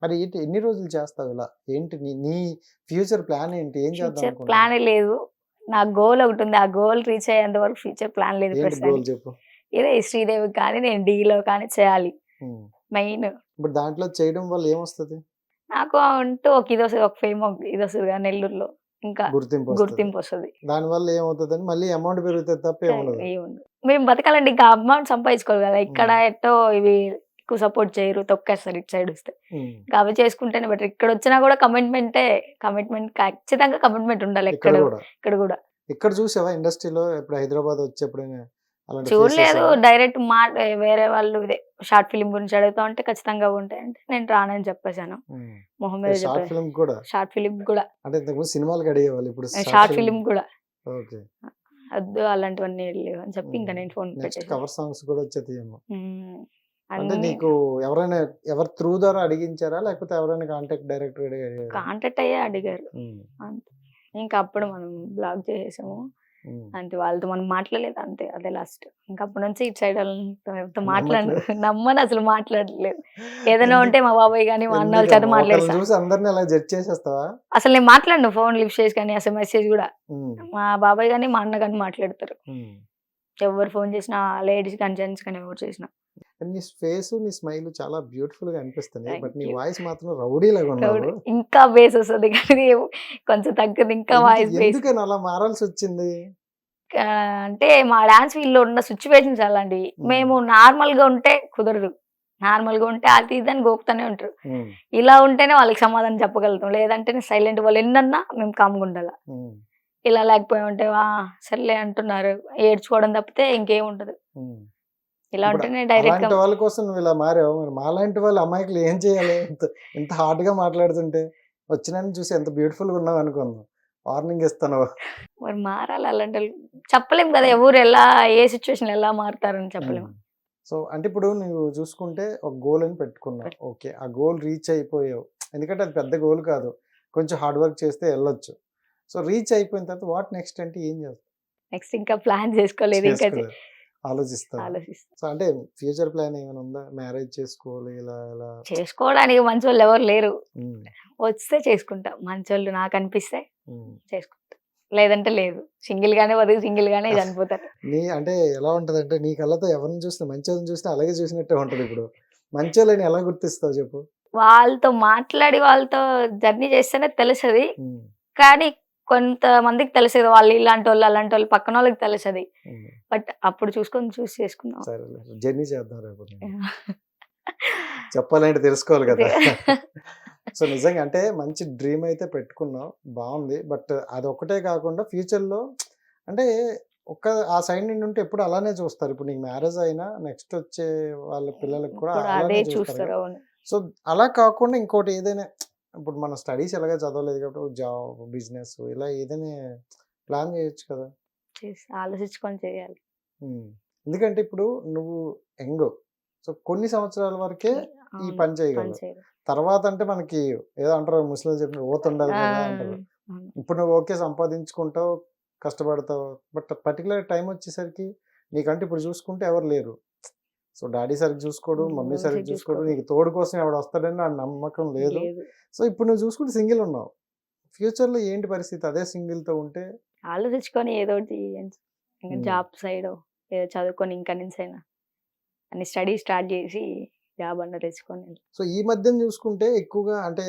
మరి ఎన్ని రోజులు చేస్తావు ఇలా? ఏంటి నీ ఫ్యూచర్ ప్లాన్ ఏంటి? ఏం చేద్దాం? ప్లాన్ లేదు, నా గోల్ ఒకటి ఉంది. ఆ గోల్ రీచ్ అయ్యేంత వరకు ఫ్యూచర్ ప్లాన్ లేదు. చెప్పు. ఇదే శ్రీదేవి కానీ నేను డీలో కానీ చేయాలి మెయిన్. ఇప్పుడు దాంట్లో చేయడం వల్ల ఏమొస్తుంది నాకు? అంటూ ఒక ఇది వస్తుంది, ఒక ఫేమ్ ఇది వస్తుంది కదా నెల్లూరులో, ఇంకా గుర్తింపు వస్తుంది. దాని వల్ల ఏమవుతుంది? మళ్ళీ అమౌంట్ పెరుగుతుంది తప్ప ఏముంది. మేము బతకాలండి, ఇంకా అమౌంట్ సంపాదించుకోవాలి కదా. ఇక్కడ ఎట్టో ఇవి ఎక్కువ సపోర్ట్ చేయరు, తొక్కేస్తారు ఇటు సైడ్ వస్తే. ఇంకా అవి చేసుకుంటేనే బెటర్. ఇక్కడ వచ్చినా కూడా కమిట్మెంట్ ఖచ్చితంగా కమిట్మెంట్ ఉండాలి. ఇక్కడ కూడా ఇక్కడ చూసావా ఇండస్ట్రీలో? ఇప్పుడు హైదరాబాద్ వచ్చేప్పుడైనా చూడలేదు. డైరెక్ట్ వేరే వాళ్ళు ఇదే షార్ట్ ఫిలిం గురించి అడుగుతా ఉంటే ఖచ్చితంగా ఉంటాయంటే నేను రానని చెప్పేశాను. మొహం మీద షార్ట్ ఫిలిం కూడా సినిమాలకు అడిగేవాళ్ళు, ఇప్పుడు షార్ట్ ఫిలిం కూడా వద్దు అలాంటివన్నీ లేవు అని చెప్పి ఇంకా నేను ఫోన్ పెట్టేసి కవర్ సాంగ్స్ కూడా వచ్చేదేమో. అంటే నీకు ఎవరైనా ఎవరి త్రూ ద్వారా అడిగించారా, లేకపోతే ఎవరైనా కాంటాక్ట్ అయ్యే అడిగారు. ఇంకా అప్పుడు మనం బ్లాక్ చేసేసాము. అంటే వాళ్ళతో మనం మాట్లాడలేదు అంతే, అదే లాస్ట్. ఇంకా అప్పటి నుంచి ఇటు సైడ్ వాళ్ళతో మాట్లాడను, నమ్మను, అసలు మాట్లాడలేదు. ఏదైనా ఉంటే మా బాబాయ్ కానీ మా అన్న వాళ్ళ చేత మాట్లాడేస్తా. చూసి అందరిని అలా జడ్జ్ చేసేస్తావా? అసలు నేను మాట్లాడను, ఫోన్ లిఫ్ట్ చేసి కానీ అసలు మెసేజ్ కూడా మా బాబాయ్ కానీ మా అన్న కానీ మాట్లాడతారు. ఎవరు ఫోన్ చేసినా, లేడీస్ కానీ జెంట్స్ కానీ ఎవరు చేసినా. నీ ఫేస్, నీ స్మైల్ చాలా బ్యూటిఫుల్ గా అనిపిస్తుంది, బట్ నీ వాయిస్ మాత్రం రౌడీ లాగా ఉన్నావు. ఇంకా బేస్ వస్తుంది కానీ కొంచెం తగ్గదు, ఇంకా వాయిస్ బేస్. ఎందుకని అలా మారాల్సి వచ్చింది? అంటే మా డాన్స్ ఫీల్డ్ లో ఉన్న సిచ్యువేషన్స్ అలాంటివి. మేము నార్మల్ గా ఉంటే కుదరదు, నార్మల్ గా ఉంటే అది ఇదని గోపుతానే ఉంటారు. ఇలా ఉంటేనే వాళ్ళకి సమాధానం చెప్పగలుగుతాం, లేదంటే సైలెంట్. వాళ్ళు ఎన్నన్నా మేము కామ్గా ఉండాల. ఇలా లేకపోయి ఉంటే సర్లే అంటున్నారు, ఏడ్చుకోవడం తప్పితే ఇంకేం ఉండదు. ఇలా ఉంటేనే డైరెక్ట్ వాళ్ళ కోసం నువ్వు ఇలా మారావు. మరి మాలాంటి వాళ్ళు అమ్మాయిలు ఏం చేయాలి? ఇంత హార్డ్ గా మాట్లాడుతుంటే వచ్చిన చూసి ఎంత బ్యూటిఫుల్ గా ఉన్నావు అనుకున్నావు, వార్నింగ్ ఇస్తాను. మరి మారాలి అలాంటి చెప్పలేము కదా, ఎవరు ఎలా ఏ సిచ్యువేషన్ ఎలా మారుతారని చెప్పలేము. సో అంటే ఇప్పుడు నువ్వు చూసుకుంటే ఒక గోల్ అని పెట్టుకున్నావు, ఓకే, ఆ గోల్ రీచ్ అయిపోయావు. ఎందుకంటే అది పెద్ద గోల్ కాదు, కొంచెం హార్డ్ వర్క్ చేస్తే వెళ్ళొచ్చు. సో రీచ్ అయిపోయిన తర్వాత వాట్ నెక్స్ట్ అంటే ఏం చేస్తావు? నెక్స్ట్ ఇంకా ప్లాన్ చేసుకోలేదు, ఇంకా ఆలోచిస్తా. సో అంటే ఫ్యూచర్ ప్లాన్ ఏమైనా ఉందా? మ్యారేజ్ చేసుకోవాలి ఇలా ఇలా? చేసుకోవడానికి మంచి వాళ్ళు ఎవరు లేరు, వస్తే చేసుకుంటా. మంచి వాళ్ళు నాకు అనిపిస్తే చేసుకుంటా, లేదంటే లేదు. సింగిల్ గానే బతుకు, సింగిల్ గానే చనిపోతారు. నీ అంటే ఎలా ఉంటది అంటే, నీ కళ్ళతో ఎవరిని చూసినా, మంచి వాళ్ళని చూసినా అలాగే చూసినట్టే ఉంటది. ఇప్పుడు మంచి వాళ్ళని ఎలా గుర్తిస్తావు చెప్పు? వాళ్ళతో మాట్లాడి వాళ్ళతో జర్నీ చేస్తేనే తెలుసది, కానీ కొంతమందికి తెలుసు వాళ్ళు ఇలాంటి వాళ్ళు అలాంటి వాళ్ళు, పక్కన వాళ్ళకి తెలుసది. బట్ అప్పుడు చూసి చేసుకుందాం. జర్నీ చేద్దాం రేపు. చెప్పాలంటే తెలుసుకోవాలి కదా. సో నిజంగా అంటే మంచి డ్రీమ్ అయితే పెట్టుకున్నావు, బాగుంది. బట్ అది ఒక్కటే కాకుండా ఫ్యూచర్లో అంటే ఆ సైడ్ నుండి ఉంటే ఎప్పుడు అలానే చూస్తారు. ఇప్పుడు నీకు మ్యారేజ్ అయినా నెక్స్ట్ వచ్చే వాళ్ళ పిల్లలకు కూడా అలానే చూస్తారు. సో అలా కాకుండా ఇంకోటి ఏదైనా, ఇప్పుడు మన స్టడీస్ ఎలాగ చదవలేదు కాబట్టి జాబ్, బిజినెస్ ఇలా ఏదైనా ప్లాన్ చేయొచ్చు కదా. ఆలోచించుకొని చేయాలి. ఎందుకంటే ఇప్పుడు నువ్వు యంగ్, సో కొన్ని సంవత్సరాల వరకే ఈ పని చేయగలవు. తర్వాత అంటే మనకి ఏదో అంటారు, ముస్లిం చెప్పిన ఓత ఉండాలి కదా అంటారు. ఇప్పుడు నువ్వు ఓకే సంపాదించుకుంటావు, కష్టపడతావు, బట్ పర్టికులర్ టైం వచ్చేసరికి నీకంటే ఇప్పుడు చూసుకుంటే ఎవరు లేరు. సో డాడీ సరిగ్గా చూసుకోడు, మమ్మీ సరిగ్గా చూసుకోడు, నీకు తోడు కోసం ఎవడు వస్తాడని నా నమ్మకం లేదు. సో ఇప్పుడు నువ్వు చూసుకుంటే సింగిల్ ఉన్నావు. ఫ్యూచర్లో ఏంటి పరిస్థితి? అదే సింగిల్తో ఉంటే ఆలోచించుకొని ఏదో జాబ్ సైడ్ ఏదో చదువుకొని ఇంకా నుంచి అయినా అన్ని స్టడీ స్టార్ట్ చేసి జాబ్ అన్న తెచ్చుకొని. సో ఈ మధ్యన చూసుకుంటే ఎక్కువగా అంటే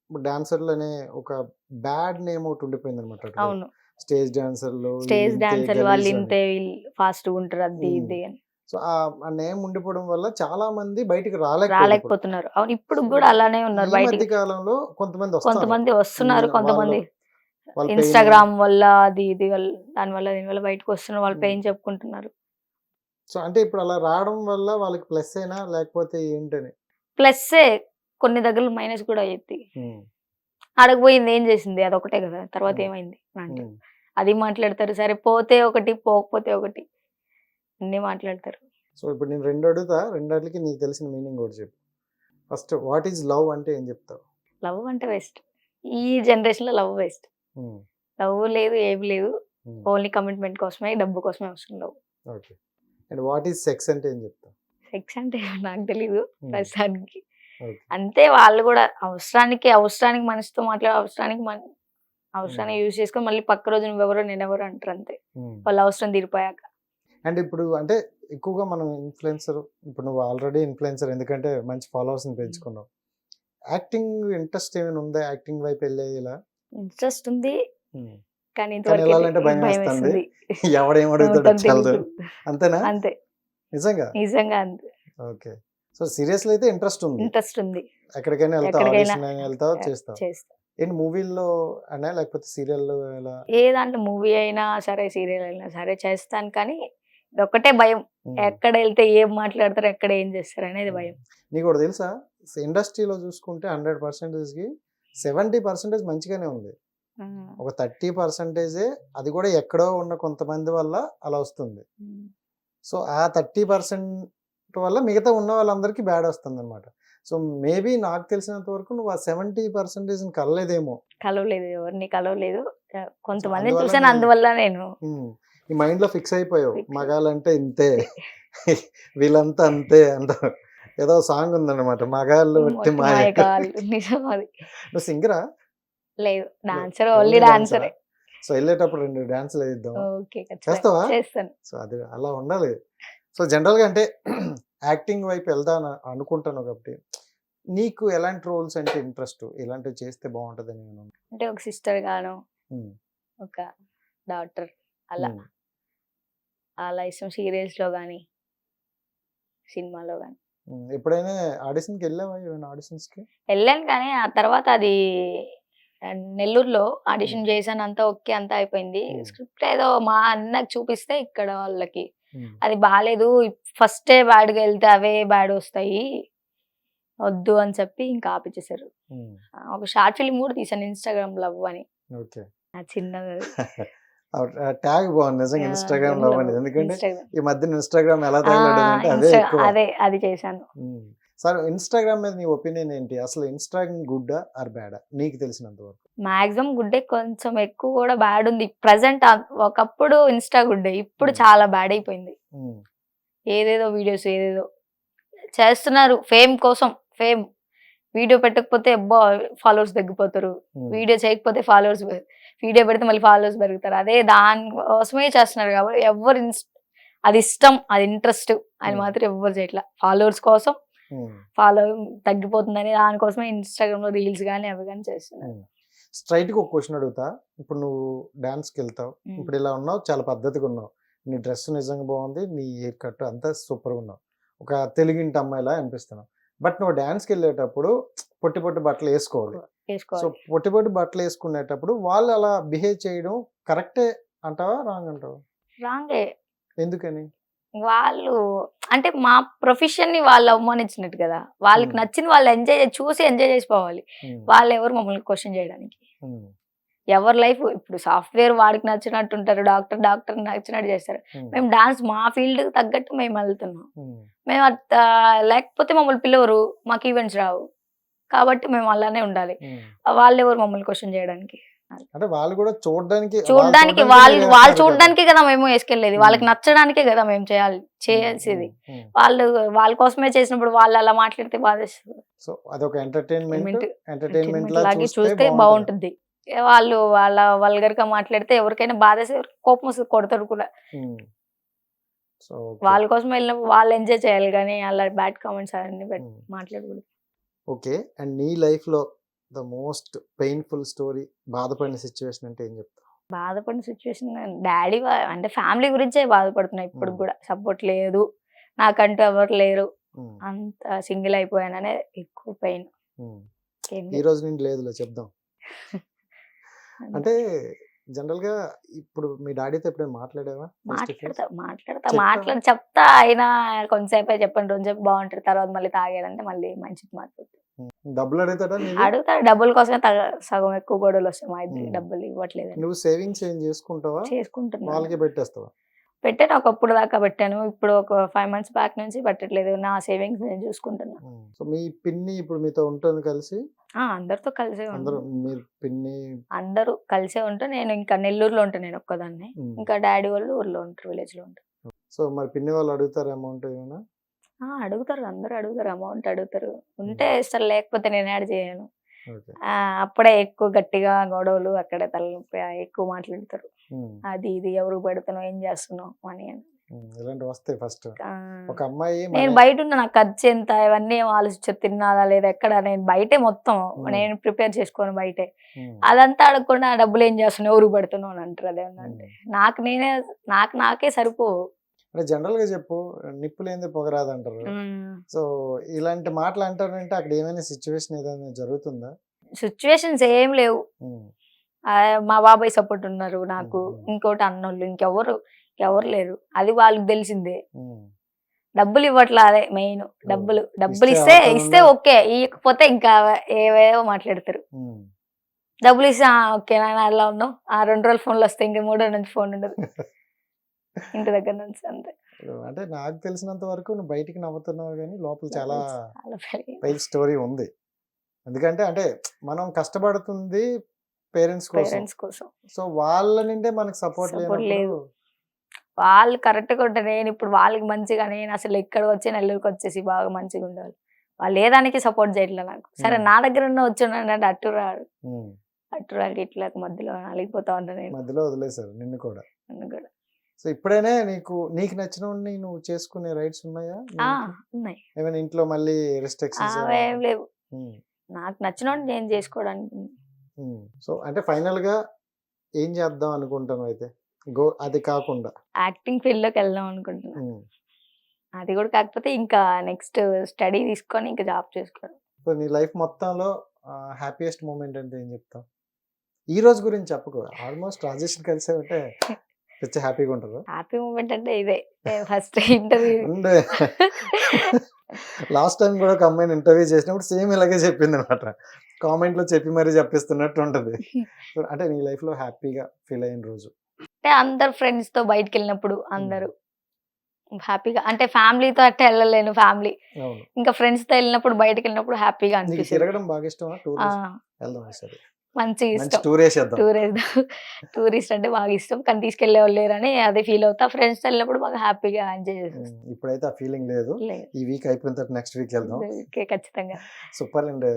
డాన్సర్లు అనే ఒక బ్యాడ్ నేమ్ ఒకటి ఉండిపోయింది అనమాట. అవును, స్టేజ్ డాన్సర్లు వాళ్ళు ఇంతే ఫాస్ట్ ఉంటారు అది ఇది అని. సో ఆ నేమ్ ఉండిపోవడం వల్ల చాలా మంది బయటికి రాలేకపోతున్నారు. అవును, ఇప్పుడు కూడా అలానే ఉన్నారు. బయటికి కాలంలో కొంతమంది వస్తున్నారు, కొంతమంది ఇన్స్టాగ్రామ్ వల్ల అది ఇది దానివల్ల దీనివల్ల బయటకు వస్తున్నారు, వాళ్ళు పెయిన్ చెప్పుకుంటున్నారు. సో అంటే ఇప్పుడు అలా రావడం వల్ల వాళ్ళకి ప్లస్ అయినా లేకపోతే ఏంటని? ప్లస్సే, కొన్ని దగ్గర మైనస్ కూడా అయ్యింది. అడగపోయింది ఏం చేసింది, అదొకటే కదా, తర్వాత ఏమైంది అంటే అది మాట్లాడతారు. సరే పోతే ఒకటి, పోకపోతే ఒకటి, అన్ని మాట్లాడతారు. సో ఇప్పుడు నేను రెండు అడుగుతాకి నీకు తెలిసిన మీనింగ్ కూడా చెప్పు. ఫస్ట్, వాట్ ఈజ్ లవ్ అంటే ఏం చెప్తావు? లవ్ అంటే వేస్ట్. ఈ జనరేషన్ లో లవ్ వేస్ట్. లవ్ లేదు, ఏమి లేదు, ఓన్లీ కమిట్మెంట్ కోసమే, డబ్బు కోసమే వస్తుంది love. Okay. And what is sex అంటే ఏం చెప్తావు? సెక్స్ అంటే నాకు తెలీదు ప్రస్తుతానికి. అంతే, వాళ్ళు కూడా అవసరానికి మనిషితో మాట్లాడే అవసరానికి యూజ్ చేసుకొని మళ్ళీ పక్క రోజు నువ్వెవరో నేనెవరో అంటారు అంతే, వాళ్ళ అవసరం తీరిపోయాక. అండ్ ఇప్పుడు అంటే ఎక్కువగా మనం ఇన్ఫ్లుయెన్సర్, ఇప్పుడు నువ్వు ఆల్రెడీ ఇన్ఫ్లుయెన్సర్ ఎందుకంటే మంచి ఫాలోవర్స్ని పెంచుకున్నావు. యాక్టింగ్ ఇంట్రెస్ట్ ఏమైనా ఉందా? యాక్టింగ్ వైపు వెళ్ళేది? ఇలా ఇంట్రెస్ట్ ఉంది కానీ భయం వేస్తుంది, ఎవడేమడుగుతాడు అంతేనా? అంతే, నిజంగా అంతే. ఓకే. సో సీరియస్లీ అయితే ఇంట్రెస్ట్ ఉంది, ఎక్కడికైనా వెళ్తావు, చేస్తావు. ఏంటి మూవీల్లో అయినా లేకపోతే సీరియల్లో? ఏ దాంట్లో మూవీ అయినా సరే, సీరియల్ అయినా సరే చేస్తాను, కానీ ఒక్కటే భయం, ఎక్కడ వెళ్తే ఏం మాట్లాడతారు, ఎక్కడ ఏం చేస్తారు అనేది భయం. నీకు కూడా తెలుసా, ఇండస్ట్రీలో చూసుకుంటే 100%కి 70% మంచిగానే ఉంది, ఒక 30% అది కూడా ఎక్కడో ఉన్న కొంతమంది వల్ల అలా వస్తుంది. సో ఆ 30% వల్ల మిగతా ఉన్న వాళ్ళందరికీ బ్యాడ్ వస్తుంది అనమాట. సో మేబీ నాకు తెలిసినంత వరకు నువ్వు ఆ 70% కలలేదేమో. కలవలేదు, ఎవరిని కలవలేదు. కొంతమందిని అందువల్ల చూసాను, నీ అందువల్ల నేను ఈ మైండ్ లో ఫిక్స్ అయిపోయావు, Fix. మగాళ్ళంటే ఇంతే, వీళ్ళంతా అంతే అంట. ఏదో సాంగ్ ఉందన్నమాట, మగాళ్ళు వట్టి మాయ. మాయకాలు నిజం అది. నువ్వు సింగరా? లేదు, డాన్సర్, Only ఓన్లీ dancer ఆ? డాన్సరే. సో వెళ్ళేటప్పుడు 2 డాన్సులు వేద్దాం. ఓకే, చేస్తావా? చేస్తాను. సో అది అలా ఉండాలి. సో జనరల్గా అంటే యాక్టింగ్ వైపు వెళ్దాను అనుకుంటాను కాబట్టి నీకు ఎలాంటి రోల్స్ అంటే ఇంట్రెస్ట్, ఇలాంటివి చేస్తే బాగుంటుంది నేను? అంటే ఒక సిస్టర్ గాను, ఉమ్, ఒక డాక్టర్, అలా ఉమ్, అలా ఇష్టం. సీరియల్స్ లో కానీ, సినిమాలో కానీ ఎప్పుడైనా ఆడిషన్కి వెళ్ళావా? ఏమైనా ఆడిషన్స్కి? వెళ్ళాను, కానీ ఆ తర్వాత అది నెల్లూరులో ఆడిషన్ చేశాను, అంతా ఓకే, అంతా అయిపోయింది. స్క్రిప్ట్ ఏదో మా అన్నకు చూపిస్తే ఇక్కడ వాళ్ళకి అది బాగాలేదు, ఫస్టే బ్యాడ్గా వెళ్తే అవే బ్యాడ్ వస్తాయి, వద్దు అని చెప్పి ఇంకా ఆపిచ్చేసారు. ఒక షార్ట్ ఫిల్మ్ కూడా తీసాను, ఇన్స్టాగ్రామ్ లవ్ అని. ఓకే, చిన్నది ట్యాగ్ బాగుంది నిజంగా, ఇన్స్టాగ్రామ్ లవ్ అనేది. ఎందుకంటే Instagram. ఈ మధ్య ఇన్స్టాగ్రామ్ ఎలా తగలడంటే అదే ఎక్కువ. అది చేశాను. సరే, ఇన్స్టాగ్రామ్ మీద నీ ఒపీనియన్ ఏంటి? అసలు ఇన్స్టాగ్రామ్ గుడ్డా ఆర్ బ్యాడా నీకు తెలిసినంత వరకు? మాక్సిమం గుడ్డే, కొంచెం ఎక్కువ కూడా బ్యాడ్ ఉంది ప్రజెంట్. ఒకప్పుడు ఇన్స్టా గుడ్డే, ఇప్పుడు చాలా బ్యాడ్ అయిపోయింది. ఏదేదో వీడియోస్ ఏదేదో చేస్తున్నారు ఫేమ్ కోసం. ఫేమ్ వీడియో పెట్టకపోతే అబ్బా ఫాలోవర్స్ తగ్గిపోతారు, వీడియో చేయకపోతే ఫాలోవర్స్, వీడియో పెడితే మళ్ళీ ఫాలోవర్స్ పెరుగుతారు, అదే దానికోసమే చేస్తున్నారు. కాబట్టి ఎవరు అది ఇష్టం, అది ఇంట్రెస్ట్ అని మాత్రం ఎవ్వరు చేయట్లా. ఫాలోవర్స్ కోసం ఫాలో తగ్గిపోతుందని దానికోసమే ఇన్స్టాగ్రామ్ లో రీల్స్ కానీ అవి కానీ చేస్తున్నారు. స్ట్రైట్ గా ఒక క్వశ్చన్ అడుగుతా. ఇప్పుడు నువ్వు డాన్స్కి వెళ్తావు, ఇప్పుడు ఇలా ఉన్నావు, చాలా పద్ధతిగా ఉన్నావు, నీ డ్రెస్ నిజంగా బాగుంది, నీ హెయిర్ కట్ అంతా సూపర్గా ఉన్నావు, ఒక తెలుగింటి అమ్మాయిలా అనిపిస్తున్నావు. బట్ నువ్వు డాన్స్కి వెళ్ళేటప్పుడు పొట్టి పొట్టి బట్టలు వేసుకోవాలి. సో పొట్టి పొట్టి బట్టలు వేసుకునేటప్పుడు వాళ్ళు అలా బిహేవ్ చేయడం కరెక్టే అంటావా, రాంగ్ అంటావా? రాంగే. ఎందుకని? వాళ్ళు అంటే మా ప్రొఫెషన్ ని వాళ్ళు అవమానించినట్టు కదా. వాళ్ళకి నచ్చింది వాళ్ళు చూసి ఎంజాయ్ చేసిపోవాలి. వాళ్ళు ఎవరు మమ్మల్ని క్వశ్చన్ చేయడానికి? ఎవరి లైఫ్, ఇప్పుడు సాఫ్ట్వేర్ వాడికి నచ్చినట్టు ఉంటారు, డాక్టర్ నచ్చినట్టు చేస్తారు. మేము డాన్స్ మా ఫీల్డ్ తగ్గట్టు మేము వెళ్తున్నాం. మేము లేకపోతే మమ్మల్ని పిలవరు, మాకు ఈవెంట్స్ రావు, కాబట్టి మేము అలానే ఉండాలి. వాళ్ళు ఎవరు మమ్మల్ని క్వశ్చన్ చేయడానికి? అంటే వాళ్ళు కూడా చూడడానికి వాళ్ళు చూడడానికే కదా మేము వేసుకెళ్ళేది, వాళ్ళకి నచ్చడానికే కదా మేము చేయాల్సింది. వాళ్ళ కోసమే చేసినప్పుడు వాళ్ళు అలా మాట్లాడితే బాధేస్తుంది. సో అదొక ఎంటర్టైన్మెంట్ లాగా చూస్తే బాగుంటుంది. వాళ్ళు వాళ్ళ వల్గర్ గా మాట్లాడితే ఎవరికైనా బాధేసి కోపం వస్తుంది, కొడతారు కూడా. వాళ్ళ కోసం వెళ్ళినప్పుడు వాళ్ళు ఎంజాయ్ చేయాలి, కానీ అలా బ్యాడ్ కామెంట్స్ అవన్నీ మాట్లాడకూడదు. ఓకే, అండ్ నీ లైఫ్ లో ద మోస్ట్ పెయిన్ఫుల్ స్టోరీ, బాధపడిన సిచ్యువేషన్ అంటే ఏం చెప్తావు? బాధపడిన సిచ్యువేషన్ డాడీ అంటే ఫ్యామిలీ గురించే బాధపడుతున్నా ఇప్పుడు కూడా. సపోర్ట్ లేదు, నాకంటూ ఎవరు లేరు, అంత సింగిల్ అయిపోయాననే ఎక్కువ పెయిన్. ఈ రోజు నుండి లేదులే చెప్దాం. అంటే జనరల్ గా ఇప్పుడు మీ డాడీతో ఎప్పుడైనా మాట్లాడావా? మాట్లాడతా చెప్తా, అయినా కొంతసేపే చెప్పండి, రోజు చెప్పి బాగుంటారు, తర్వాత మళ్ళీ తాగాడంటే మళ్ళీ మంచిది మాట్లాడుతుంది. డబ్బులు అడుగుతాడు, డబ్బుల కోసమే సగం ఎక్కువ గొడవలు వస్తాయి మా ఇద్దరికి. డబ్బులు ఇవ్వట్లేదు. నువ్వు సేవింగ్స్ ఏం చేసుకుంటావా? చేసుకుంటున్నా, వాళ్ళకి పెట్టేస్తావా? పెట్టాను, ఒకప్పుడు దాకా పెట్టాను, ఇప్పుడు ఒక 5 months బ్యాక్ నుంచి పెట్టట్లేదు. నా సేవింగ్స్ నేను చూసుకుంటున్నా. సో మీ పిన్ని ఇప్పుడు మీతో ఉంటుంది కలిసి? అందరితో కలిసే అందరూ, మీరు పిన్ని అందరూ కలిసే ఉంటా. నేను ఇంకా నెల్లూరులో ఉంటాను, నేను ఒక్కదాన్ని. ఇంకా డాడీ వాళ్ళు ఊర్లో ఉంటారు, విలేజ్ లో ఉంటారు. సో మరి పిన్ని వాళ్ళు అడుగుతారు అమౌంట్ ఏమైనా? అడుగుతారు, అందరూ అడుగుతారు, అమౌంట్ అడుగుతారు. ఉంటే ఇస్తారు, లేకపోతే నేను యాడ్ చేయను. అప్పుడే ఎక్కువ గట్టిగా గొడవలు, అక్కడే తలనొప్పి, ఎక్కువ మాట్లాడతారు. అది ఇది ఎవరు పెడుతున్నావు, ఏం చేస్తున్నావు అని. ఇలాంటి వస్తాయి ఫస్ట్. ఒక అమ్మాయి, నేను బయట ఉన్నా, నాకు ఖర్చు ఎంత, ఇవన్నీ ఆలోచించు, తిన్నాదా లేదా, ఎక్కడ, నేను బయటే మొత్తం నేను ప్రిపేర్ చేసుకోను బయటే. అదంతా అడగకుండా డబ్బులు ఏం చేస్తున్నావు, ఎవరు పెడుతున్నావు అని అంటారు. అదేమన్నా నాకే సరిపోవు. అంటే జనరల్ గా చెప్పు, నిప్పు లేనిదే పొగరాదు అంటారు. సో ఇలాంటి మాటలు అంటారంటే అక్కడ ఏమైనా సిచ్యువేషన్ ఏదైనా జరుగుతుందా? సిచ్యువేషన్స్ ఏం లేవు. మా బాబాయ్ సపోర్ట్ ఉన్నారు నాకు, ఇంకోటి అన్నోళ్ళు, ఇంకెవరు లేరు. అది వాళ్ళకి తెలిసిందే. డబ్బులు ఇవ్వట్లా, అదే మెయిన్. డబ్బులు ఇస్తే ఓకే, ఇవ్వకపోతే ఇంకా ఏవేవో మాట్లాడతారు. డబ్బులు ఇస్తే ఓకే నాన్న అలా ఉన్నావు, 2 రోజులు ఫోన్లు వస్తాయి, ఇంకా 3 రోజుల నుంచి ఫోన్ ఉండదు ఇంటి దగ్గర నుంచి. అంతే. అంటే నాకు తెలిసినంత వరకు నువ్వు బయటికి నవ్వుతున్నావు కానీ లోపల చాలా చాలా పెరిగింది. పై స్టోరీ ఉంది. ఎందుకంటే అంటే మనం కష్టపడుతుంది పేరెంట్స్ కోసం. పేరెంట్స్ కోసం సో వాళ్ళ నుండే మనకు సపోర్ట్ Support లేదు. లేనప్పుడు వాళ్ళు కరెక్ట్గా ఉంటే నేను ఇప్పుడు వాళ్ళకి మంచిగా నేను అసలు ఎక్కడ వచ్చి నెల్లూరుకి వచ్చేసి బాగా మంచిగా ఉండేవాళ్ళు. వాళ్ళు ఏ దానికి సపోర్ట్ చేయట్లేదు నాకు. సరే నా దగ్గర ఉన్న వచ్చున్నాడు అట్టు రాడు, అట్టు రాకి ఇట్లా మధ్యలో నలిగిపోతా ఉంటా నేను. మధ్యలో వదిలేశారు నిన్ను కూడా. నన్ను కూడా. సో ఇప్పుడైనా నీకు నచ్చిన నువ్వు చేసుకునే రైట్స్ ఉన్నాయా? ఉన్నాయి. ఏమైనా ఇంట్లో మళ్ళీ రెస్ట్రిక్షన్స్? ఏం లేవు. నాకు నచ్చిన నేను చేసుకోవడానికి. సో అంటే ఫైనల్ గా ఏం చేద్దాం అనుకుంటాను అయితే అది కాకుండా యాక్టింగ్ ఫీల్డ్ లోకి వెళ్దాం అనుకుంటున్నాను. అది కూడా కాకపోతే ఇంకా నెక్స్ట్ స్టడీ తీసుకొని ఇంకా జాబ్ చేసుకోవడం. సో నీ లైఫ్ మొత్తంలో హ్యాపీయెస్ట్ మూమెంట్ అంటే ఏం చెప్తావు? ఈ రోజు గురించి చెప్పుకో. ఆల్మోస్ట్ రాజేష్ కలిసే ఉంటే పిచ్చ హ్యాపీగా ఉంటారు. హ్యాపీ మూమెంట్ అంటే ఇదే ఫస్ట్ ఇంటర్వ్యూ. లాస్ట్ టైం కూడా ఒక అమ్మాయిని ఇంటర్వ్యూ చేసినప్పుడు సేమ్ ఇలాగే చెప్పింది అనమాట. కామెంట్ లో చెప్పి మరీ చెప్పిస్తున్నట్టు ఉంటది. అంటే నీ లైఫ్ లో హ్యాపీగా ఫీల్ అయిన రోజు? అంటే అందరు ఫ్రెండ్స్ తో బయటకు వెళ్ళినప్పుడు అందరూ హ్యాపీగా, అంటే ఫ్యామిలీతో అంటే వెళ్ళలేను ఫ్యామిలీ, ఇంకా ఫ్రెండ్స్ తో వెళ్ళినప్పుడు బయటకు వెళ్ళినప్పుడు హ్యాపీగా అనిపిస్తుంది. తిరగడం బాగా ఇష్టమా? వెళ్దాం సరే, మంచిగా ఇష్టం. టూరిస్ట్ అంటే బాగా ఇష్టం, కానీ తీసుకెళ్లే వాళ్ళు లేరని అదే ఫీల్ అవుతా. ఫ్రెండ్స్ తో వెళ్ళినప్పుడు బాగా హ్యాపీగా ఎంజాయ్ చేస్తాం. ఇప్పుడైతే ఆ ఫీలింగ్ లేదు. ఈ వీక్ అయిపోయిన తర్వాత నెక్స్ట్ వీక్ వెళ్దాం. ఖచ్చితంగా. Super and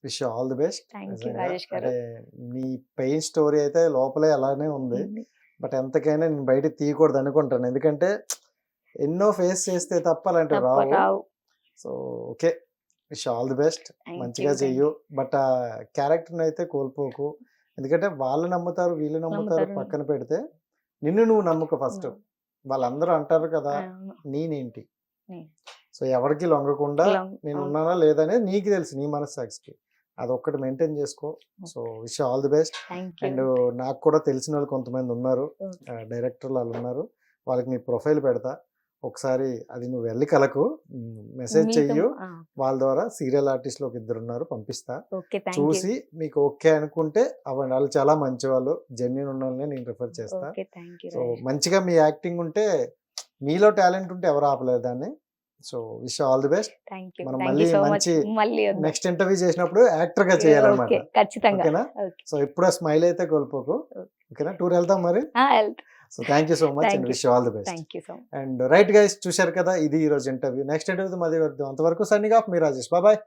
wish you all the best. Thank you Rajesh garu. నీ పెయిన్ స్టోరీ అయితే లోపలే అలానే ఉంది, బట్ ఎంతకైనా నేను బయట తీయకూడదు అనుకుంటాను. ఎందుకంటే ఎన్నో ఫేస్ చేస్తే తప్ప అలాంటివి రావు. So okay, wish all the best. మంచిగా చెయ్యు, బట్ ఆ క్యారెక్టర్ని అయితే కోల్పోకు. ఎందుకంటే వాళ్ళు నమ్ముతారు వీళ్ళు నమ్ముతారు పక్కన పెడితే నిన్ను నువ్వు నమ్ముకో ఫస్ట్. వాళ్ళందరూ అంటారు కదా నేనేంటి, సో ఎవరికి లొంగకుండా నేను ఉన్నానా లేదనేది నీకు తెలుసు, నీ మనస్సాక్షికి. అదొక్కటి మెయింటైన్ చేసుకో. So wish all the best. And నాకు కూడా తెలిసిన వాళ్ళు కొంతమంది ఉన్నారు, డైరెక్టర్లు వాళ్ళు ఉన్నారు, వాళ్ళకి నీ ప్రొఫైల్ పెడతా. ఒకసారి అది నువ్వు వెళ్ళి కలకు మెసేజ్ చెయ్యు. వాళ్ళ ద్వారా సీరియల్ ఆర్టిస్టులు ఒక 2 ఉన్నారు, పంపిస్తా. చూసి మీకు ఓకే అనుకుంటే అవ్వండి. వాళ్ళు చాలా మంచి వాళ్ళు, జెన్యూన్ ఉన్న వాళ్ళని నేను రిఫర్ చేస్తా. సో మంచిగా మీ యాక్టింగ్ ఉంటే, మీలో టాలెంట్ ఉంటే ఎవరు ఆపలేదు దాన్ని. So wish all the best. మనం మళ్ళీ మంచి నెక్స్ట్ ఇంటర్వ్యూ చేసినప్పుడు యాక్టర్ గా చేయాలన్నమాట. ఓకేనా? సో ఎప్పుడో స్మైల్ అయితే కోల్పోకు. ఓకేనా? టూర్ వెళ్తాం మరి. So thank you so much and wish all the best. And right guys, చూశారు కదా, ఇది ఈ రోజు ఇంటర్వ్యూ. నెక్స్ట్ ఇంటర్వ్యూ మళ్ళీ వద్దాం. అంతవరకు సన్నింగ్ ఆఫ్ మీ రాజేష్. బాయ్.